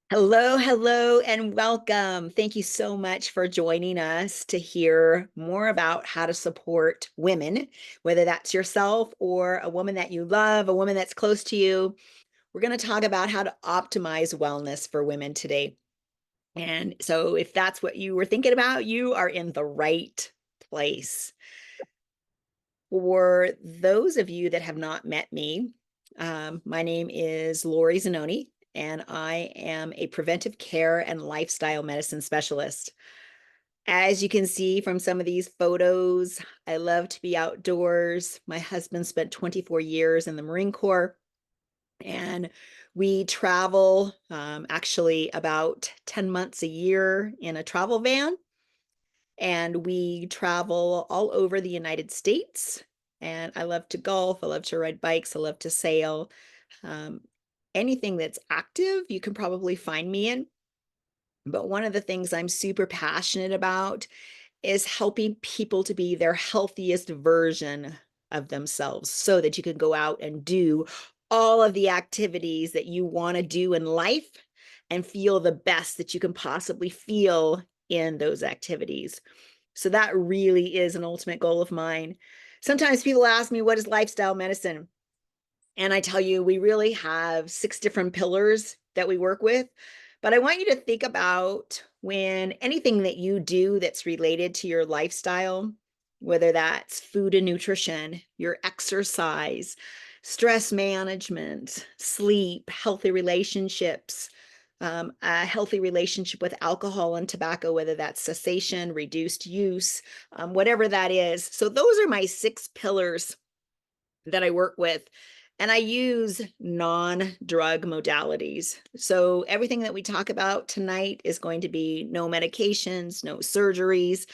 Hello, hello, and welcome. Thank you so much for joining us to hear more about how to support women, whether that's yourself or a woman that you love, a woman that's close to you. We're going to talk about how to optimize wellness for women today. And so, if that's what you were thinking about, you are in the right place. For those of you that have not met me, my name is Lorri, and I am a preventive care and lifestyle medicine specialist. As you can see from some of these photos, I love to be outdoors. My husband spent 24 years in the Marine Corps, and we travel actually about 10 months a year in a travel van. And we travel all over the United States. And I love to golf. I love to ride bikes. I love to sail. Um, Anything that's active, you can probably find me in. But one of the things I'm super passionate about is helping people to be their healthiest version of themselves so that you can go out and do all of the activities that you want to do in life and feel the best that you can possibly feel in those activities. So that really is an ultimate goal of mine. Sometimes people ask me, what is lifestyle medicine? And I tell you, we really have 6 different pillars that we work with. But I want you to think about when anything that you do that's related to your lifestyle, whether that's food and nutrition, your exercise, stress management, sleep, healthy relationships, a healthy relationship with alcohol and tobacco, whether that's cessation, reduced use, whatever that is. So, those are my 6 pillars that I work with. And I use non-drug modalities. So everything that we talk about tonight is going to be no medications, no surgeries.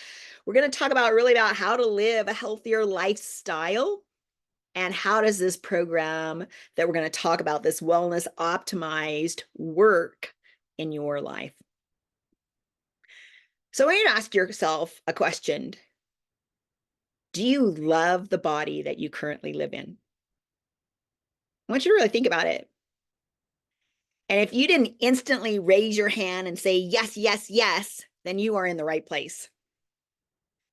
We're going to talk about really about how to live a healthier lifestyle and how does this program that we're going to talk about, this wellness optimized, work in your life. So I want you to ask yourself a question. Do you love the body that you currently live in? I want you to really think about it. And if you didn't instantly raise your hand and say, yes, yes, yes, then you are in the right place.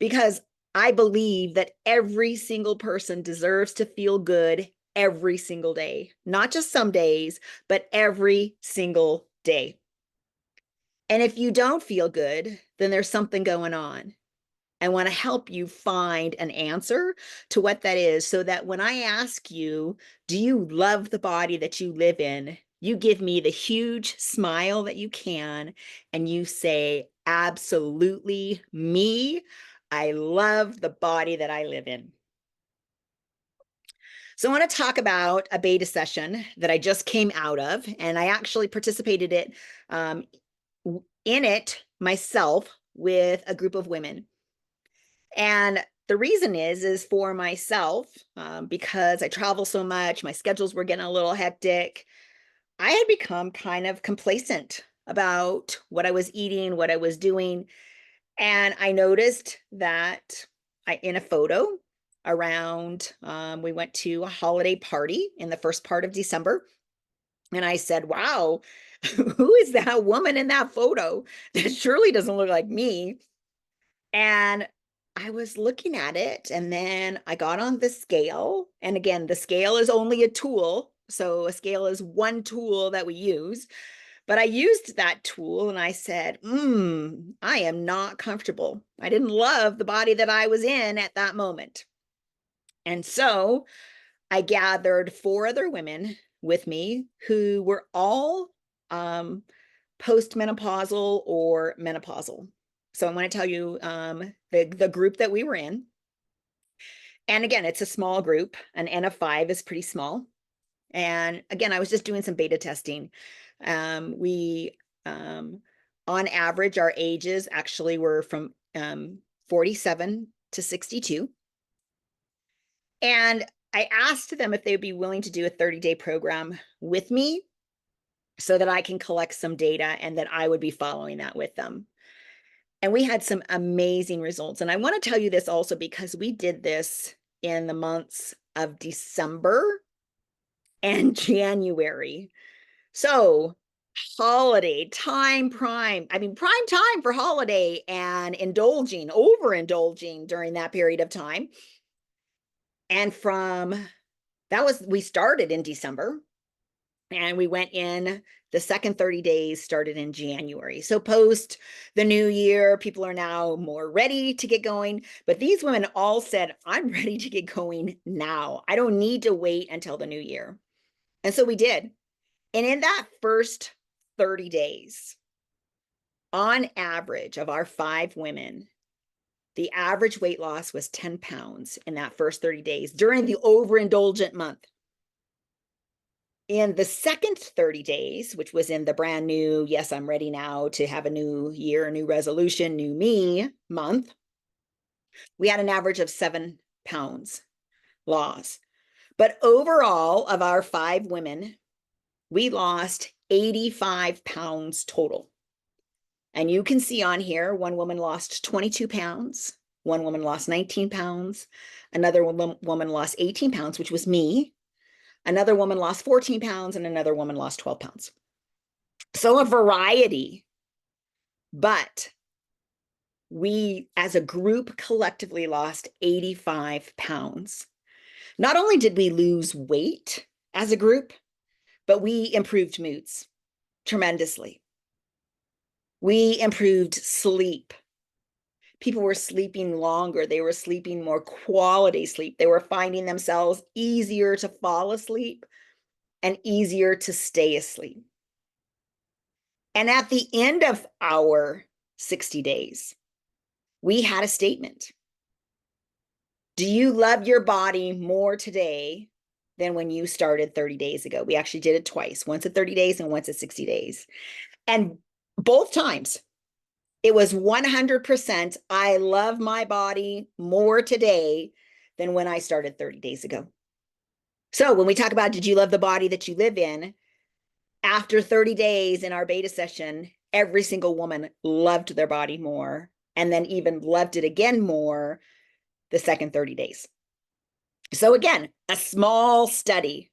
Because I believe that every single person deserves to feel good every single day, not just some days, but every single day. And if you don't feel good, then there's something going on. I want to help you find an answer to what that is so that when I ask you, do you love the body that you live in? You give me the huge smile that you can, and you say, absolutely me. I love the body that I live in. So I want to talk about a beta session that I just came out of, and I actually participated um, in it myself with a group of women. And the reason is for myself, because I travel so much, my schedules were getting a little hectic. I had become kind of complacent about what I was eating, what I was doing. And I noticed that in a photo around, we went to a holiday party in the first part of December. And I said, wow, who is that woman in that photo? That surely doesn't look like me. And I was looking at it, and then I got on the scale. And again, the scale is only a tool. So a scale is one tool that we use. But I used that tool and I said, I am not comfortable. I didn't love the body that I was in at that moment. And so I gathered 4 other women with me who were all um, postmenopausal or menopausal. So I want to tell you the group that we were in. And again, it's a small group. An N of 5 is pretty small. And again, I was just doing some beta testing. We, on average, our ages actually were from 47 to 62. And I asked them if they would be willing to do a 30-day program with me so that I can collect some data and that I would be following that with them. And we had some amazing results. And I want to tell you this also because we did this in the months of December and January. So holiday time prime. I mean, prime time for holiday and overindulging during that period of time. And we started in December and we went in. The second 30 days started in January. So post the new year, people are now more ready to get going. But these women all said, I'm ready to get going now. I don't need to wait until the new year. And so we did. And in that first 30 days, on average of our 5 women, the average weight loss was 10 pounds in that first 30 days during the overindulgent month. In the second 30 days, which was in the brand new, yes, I'm ready now to have a new year, new resolution, new me month, we had an average of 7 pounds loss. But overall, of our 5 women, we lost 85 pounds total. And you can see on here, one woman lost 22 pounds, one woman lost 19 pounds, another woman lost 18 pounds, which was me. Another woman lost 14 pounds and another woman lost 12 pounds. So a variety, but we as a group collectively lost 85 pounds. Not only did we lose weight as a group, but we improved moods tremendously. We improved sleep. People were sleeping longer. They were sleeping more quality sleep. They were finding themselves easier to fall asleep and easier to stay asleep. And at the end of our 60 days, we had a statement. Do you love your body more today than when you started 30 days ago? We actually did it twice, once at 30 days and once at 60 days. And both times, it was 100%. I love my body more today than when I started 30 days ago. So when we talk about, did you love the body that you live in? After 30 days in our beta session, every single woman loved their body more and then even loved it again more the second 30 days. So again, a small study,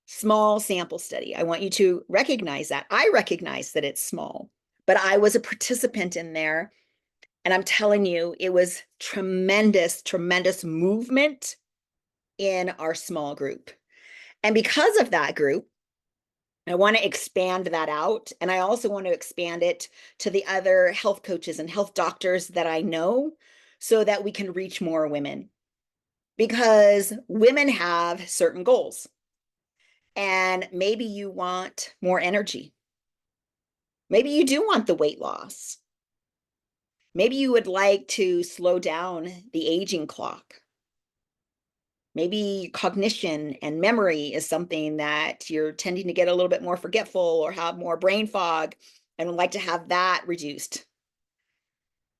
small sample study. I want you to recognize that. I recognize that it's small, but I was a participant in there. And I'm telling you, it was tremendous, tremendous movement in our small group. And because of that group, I want to expand that out. And I also want to expand it to the other health coaches and health doctors that I know so that we can reach more women. Because women have certain goals. And maybe you want more energy. Maybe you do want the weight loss. Maybe you would like to slow down the aging clock. Maybe cognition and memory is something that you're tending to get a little bit more forgetful or have more brain fog and would like to have that reduced.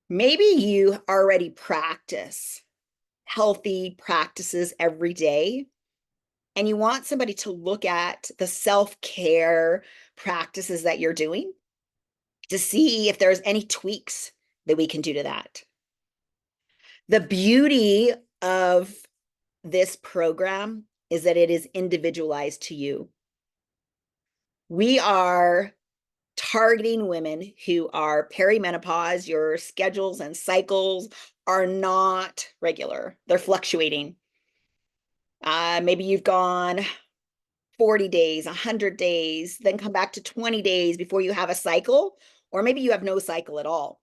Maybe you already practice healthy practices every day and you want somebody to look at the self-care practices that you're doing to see if there's any tweaks that we can do to that. The beauty of this program is that it is individualized to you. We are targeting women who are perimenopause. Your schedules and cycles are not regular. They're fluctuating. Maybe you've gone 40 days, 100 days, then come back to 20 days before you have a cycle, or maybe you have no cycle at all.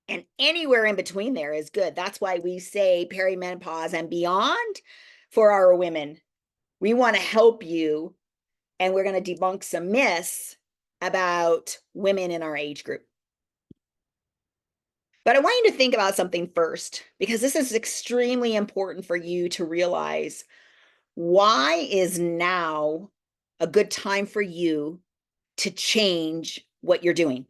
And anywhere in between there is good. That's why we say perimenopause and beyond for our women. We want to help you, and we're going to debunk some myths about women in our age group. But I want you to think about something first, because this is extremely important for you to realize. Why is now a good time for you to change what you're doing?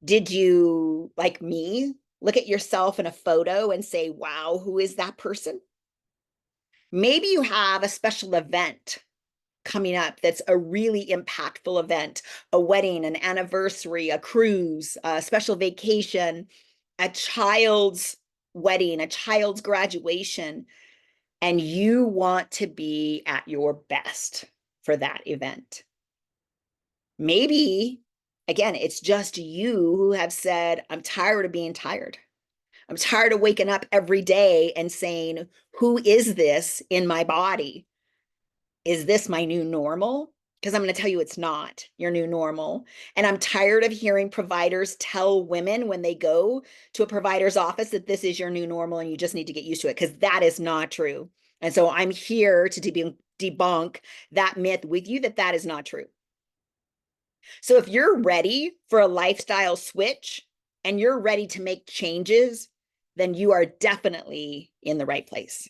Did you, like me, look at yourself in a photo and say, wow, who is that person? Maybe you have a special event coming up that's a really impactful event, a wedding, an anniversary, a cruise, a special vacation, a child's wedding, a child's graduation, and you want to be at your best for that event. Maybe, again, it's just you who have said, I'm tired of being tired. I'm tired of waking up every day and saying, who is this in my body? Is this my new normal? Because I'm going to tell you it's not your new normal. And I'm tired of hearing providers tell women when they go to a provider's office that this is your new normal and you just need to get used to it, because that is not true. And so I'm here to debunk that myth with you that that is not true. So if you're ready for a lifestyle switch and you're ready to make changes, then you are definitely in the right place.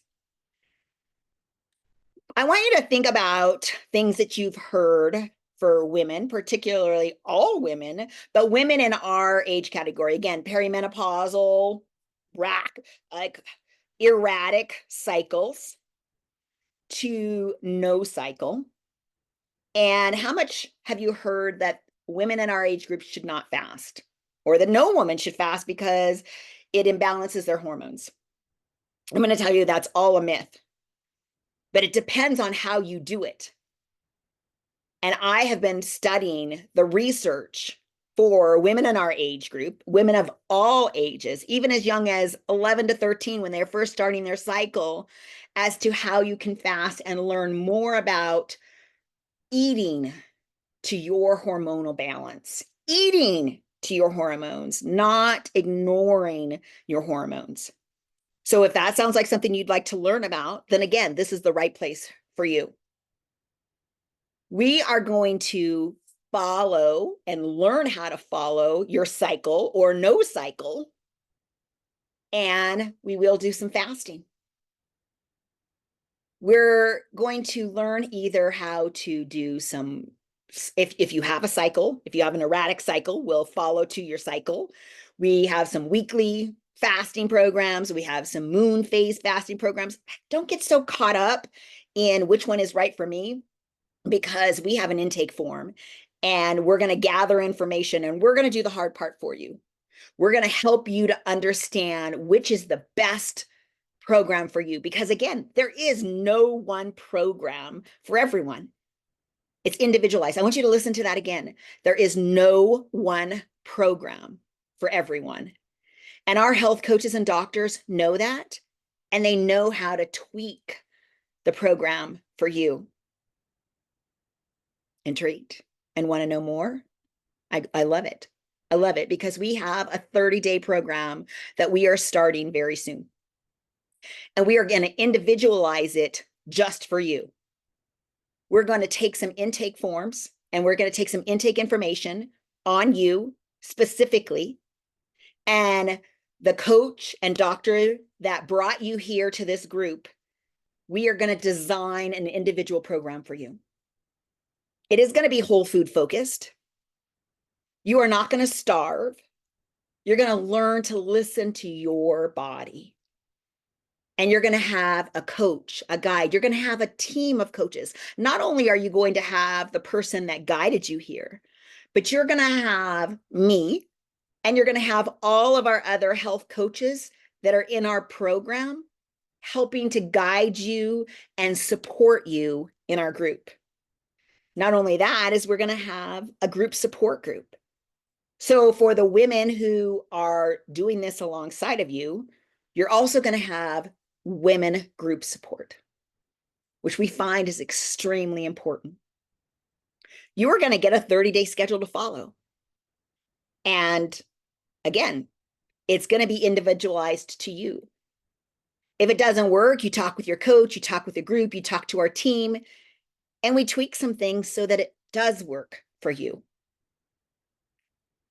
I want you to think about things that you've heard for women, particularly all women, but women in our age category. Again, perimenopausal, like erratic cycles to no cycle. And how much have you heard that women in our age group should not fast, or that no woman should fast because it imbalances their hormones? I'm going to tell you that's all a myth, but it depends on how you do it. And I have been studying the research for women in our age group, women of all ages, even as young as 11 to 13 when they're first starting their cycle, as to how you can fast and learn more about eating to your hormonal balance, eating to your hormones, not ignoring your hormones. So if that sounds like something you'd like to learn about, then again, this is the right place for you. We are going to follow and learn how to follow your cycle or no cycle, and we will do some fasting. We're going to learn either how to do some, if you have a cycle, if you have an erratic cycle, we'll follow to your cycle. We have some weekly fasting programs. We have some moon phase fasting programs. Don't get so caught up in which one is right for me, because we have an intake form and we're going to gather information and we're going to do the hard part for you. We're going to help you to understand which is the best program for you, because again, there is no one program for everyone. It's individualized. I want you to listen to that again. There is no one program for everyone. And our health coaches and doctors know that, and they know how to tweak the program for you. Intrigued and want to know more? I love it. I love it, because we have a 30-day program that we are starting very soon. And we are going to individualize it just for you. We're going to take some intake forms and we're going to take some intake information on you specifically. And the coach and doctor that brought you here to this group, we are going to design an individual program for you. It is going to be whole food focused. You are not going to starve. You're going to learn to listen to your body. And you're going to have a coach, a guide. You're going to have a team of coaches. Not only are you going to have the person that guided you here, but you're going to have me, and you're going to have all of our other health coaches that are in our program helping to guide you and support you in our group. Not only that, is we're going to have a group support group. So for the women who are doing this alongside of you, you're also going to have women group support, which we find is extremely important. You are going to get a 30-day schedule to follow. And again, it's going to be individualized to you. If it doesn't work, you talk with your coach, you talk with the group, you talk to our team, and we tweak some things so that it does work for you.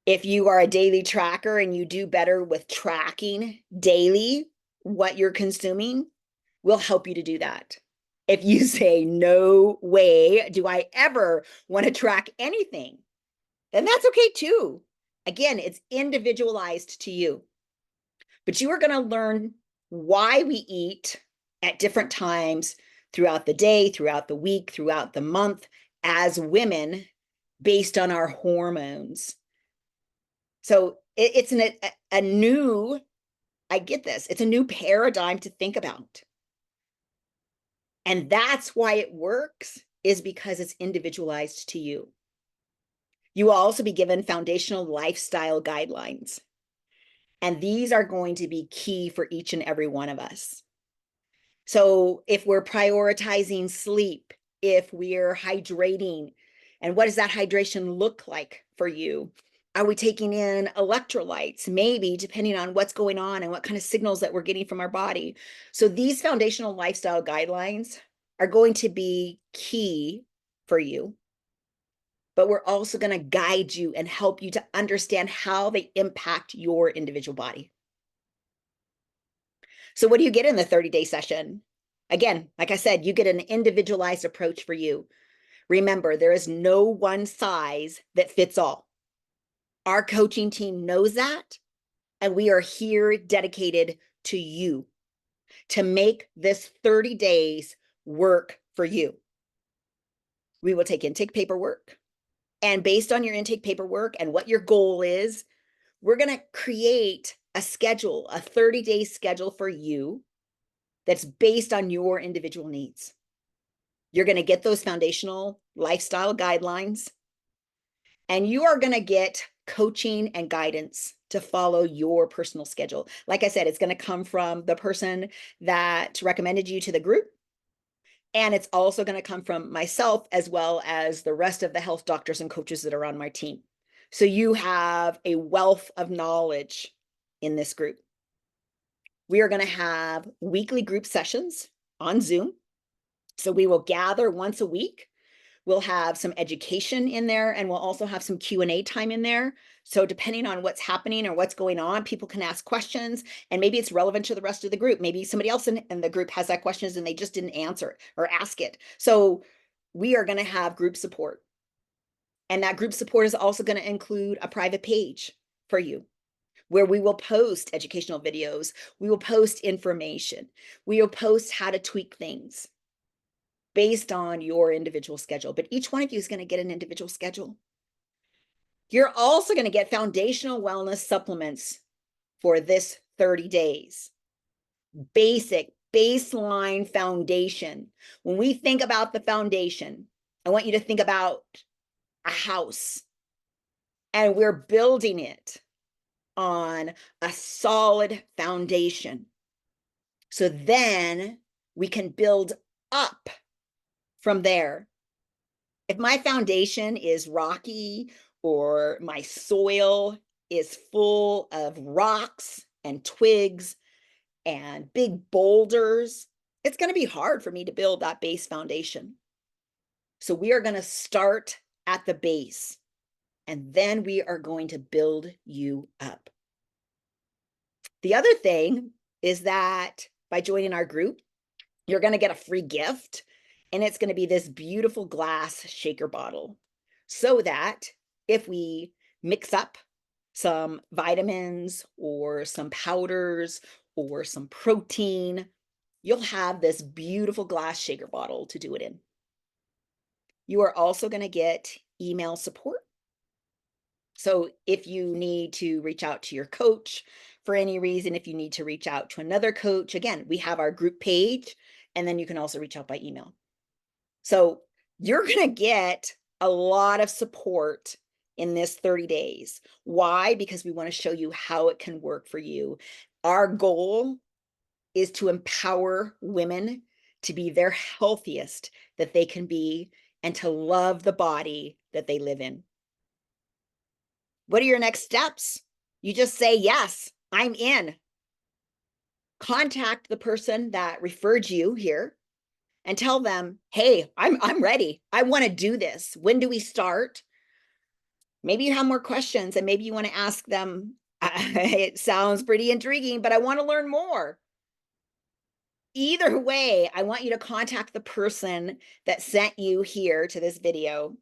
If you are a daily tracker and you do better with tracking daily what you're consuming, we'll help you to do that. If you say, no way do I ever want to track anything, then that's okay too. Again, it's individualized to you. But you are going to learn why we eat at different times throughout the day, throughout the week, throughout the month as women based on our hormones. So it's a new, I get this, it's a new paradigm to think about. And that's why it works, is because it's individualized to you. You will also be given foundational lifestyle guidelines. And these are going to be key for each and every one of us. So if we're prioritizing sleep, if we're hydrating, and what does that hydration look like for you? Are we taking in electrolytes? Maybe, depending on what's going on and what kind of signals that we're getting from our body. So these foundational lifestyle guidelines are going to be key for you, but we're also going to guide you and help you to understand how they impact your individual body. So what do you get in the 30-day session? Again, like I said, you get an individualized approach for you. Remember, there is no one size that fits all. Our coaching team knows that, and we are here dedicated to you to make this 30 days work for you. We will take intake paperwork, and based on your intake paperwork and what your goal is, we're going to create a schedule, a 30-day schedule for you that's based on your individual needs. You're going to get those foundational lifestyle guidelines, and you are going to get coaching and guidance to follow your personal schedule. Like I said, it's going to come from the person that recommended you to the group. And it's also going to come from myself, as well as the rest of the health doctors and coaches that are on my team. So you have a wealth of knowledge in this group. We are going to have weekly group sessions on Zoom. So we will gather once a week. We'll have some education in there, and we'll also have some Q&A time in there. So depending on what's happening or what's going on, people can ask questions, and maybe it's relevant to the rest of the group. Maybe somebody else in the group has that questions and they just didn't answer it or ask it. So we are going to have group support. And that group support is also going to include a private page for you, where we will post educational videos. We will post information. We will post how to tweak things based on your individual schedule. But each one of you is going to get an individual schedule. You're also going to get foundational wellness supplements for this 30 days. Basic, baseline foundation. When we think about the foundation, I want you to think about a house, and we're building it on a solid foundation. So then we can build up from there. If my foundation is rocky, or my soil is full of rocks and twigs and big boulders, it's going to be hard for me to build that base foundation. So we are going to start at the base, and then we are going to build you up. The other thing is that by joining our group, you're going to get a free gift, and it's going to be this beautiful glass shaker bottle, so that if we mix up some vitamins or some powders or some protein, you'll have this beautiful glass shaker bottle to do it in. You are also going to get email support. So if you need to reach out to your coach for any reason, if you need to reach out to another coach, again, we have our group page, and then you can also reach out by email. So you're going to get a lot of support in this 30 days. Why? Because we want to show you how it can work for you. Our goal is to empower women to be their healthiest that they can be, and to love the body that they live in. What are your next steps? You just say, yes, I'm in. Contact the person that referred you here and tell them, hey, I'm ready. I want to do this. When do we start? Maybe you have more questions, and maybe you want to ask them, it sounds pretty intriguing, but I want to learn more. Either way, I want you to contact the person that sent you here to this video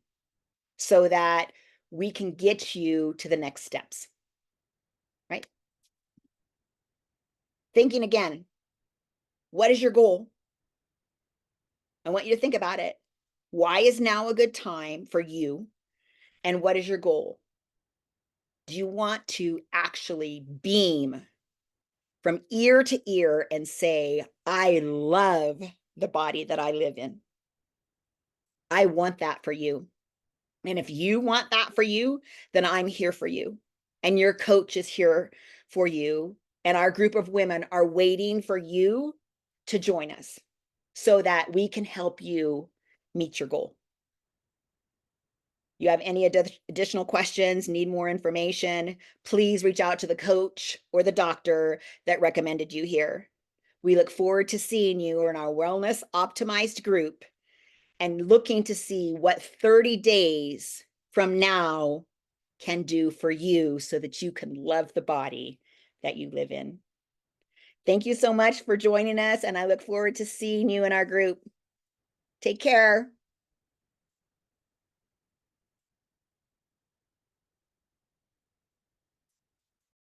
so that we can get you to the next steps, right? Thinking again, what is your goal? I want you to think about it. Why is now a good time for you? And what is your goal? Do you want to actually beam from ear to ear and say, I love the body that I live in? I want that for you. And if you want that for you, then I'm here for you. And your coach is here for you. And our group of women are waiting for you to join us so that we can help you meet your goal. You have any additional questions, need more information, please reach out to the coach or the doctor that recommended you here. We look forward to seeing you in our Wellness Optimized group and looking to see what 30 days from now can do for you so that you can love the body that you live in. Thank you so much for joining us, and I look forward to seeing you in our group. Take care.